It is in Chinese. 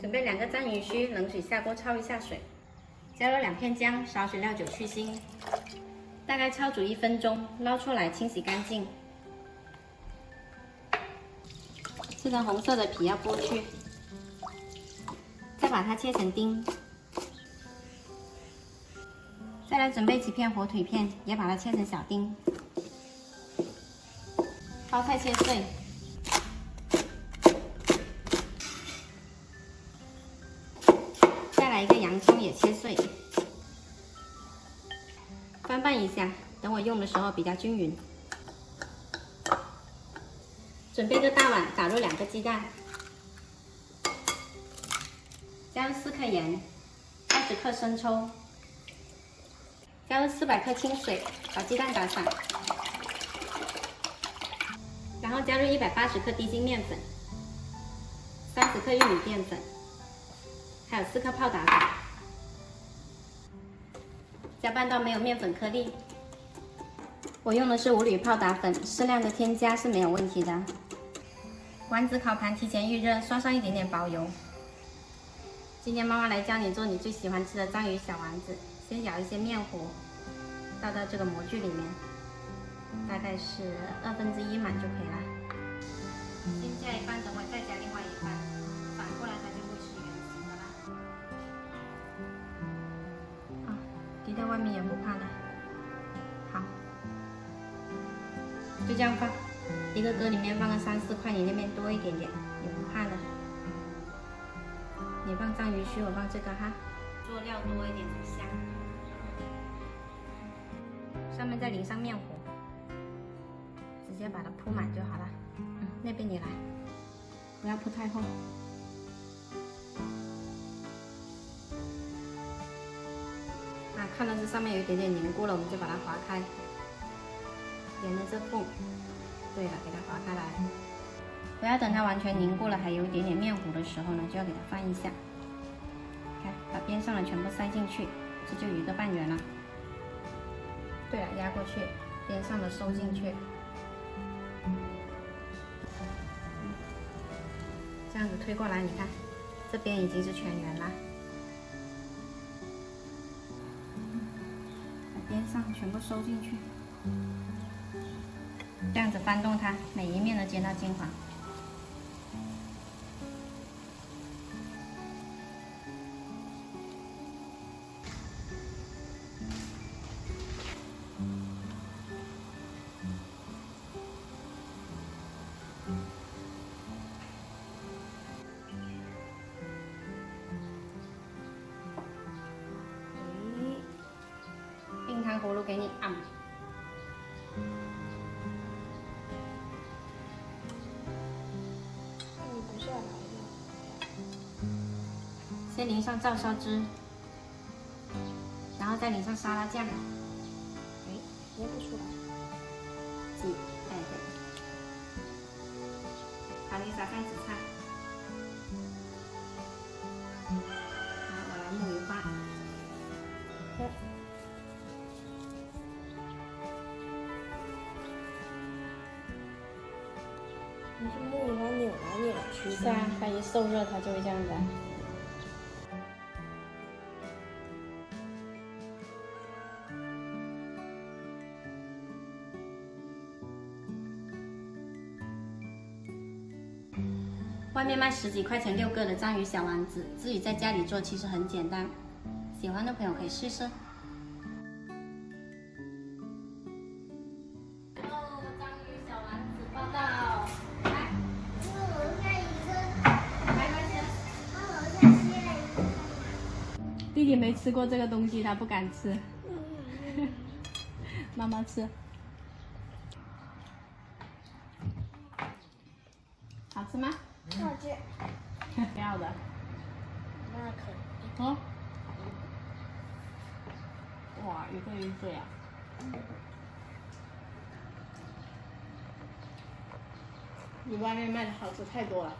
准备2个章鱼须，冷水下锅焯一下水，加入2片姜，少许料酒去腥，大概焯煮1分钟，捞出来清洗干净。这层红色的皮要剥去，再把它切成丁。再来准备几片火腿片，也把它切成小丁。包菜切碎。 再来1个洋葱也切碎，翻拌一下，等我用的时候比较均匀。准备个大碗，打入2个鸡蛋，加入4克盐，20克生抽，加入400克清水，把鸡蛋打散，然后加入180克低筋面粉，30克玉米淀粉。 还有4克泡打粉，搅拌到没有面粉颗粒。我用的是5铝泡打粉，适量的添加是没有问题的。丸子烤盘提前预热，刷上一点点薄油。今天妈妈来教你做你最喜欢吃的章鱼小丸子。先舀一些面糊，倒到这个模具里面，大概是1/2满就可以了。先加一半，等会再加另外一半，反过来它就会是圆形的啦。 滴在外面也不怕的，好，就这样放，一个锅里面放个3、4块，你那边多一点点也不怕的。你放章鱼须，我放这个哈，做料多一点才香。上面再淋上面糊，直接把它铺满就好了。那边你来，不要铺太厚。 看到这上面有一点点凝固了，我们就把它划开，沿着这缝。对了，给它划开来。不要等它完全凝固了，还有一点点面糊的时候呢，就要给它翻一下。看，把边上的全部塞进去，这就有一个半圆了。对了，压过去，边上的收进去。这样子推过来，你看，这边已经是全圆了。 边上全部收进去，这样子翻动它，每一面都煎到金黄。冰糖葫芦给你按。不下来了。先淋上照烧汁，然后再淋上沙拉酱。哎，捏不出来。挤，哎对。好，你撒上紫菜。好，我来木鱼花。你是木鱼花扭来扭去的。是啊，它一受热，它就会这样子。外面卖10几块钱6个的章鱼小丸子，自己在家里做其实很简单。喜欢的朋友可以试试。弟弟没吃过这个东西，他不敢吃。妈妈吃，好吃吗？好吃。不要的。那可以。哦。哇，一个一个呀。比外面卖的好吃太多了。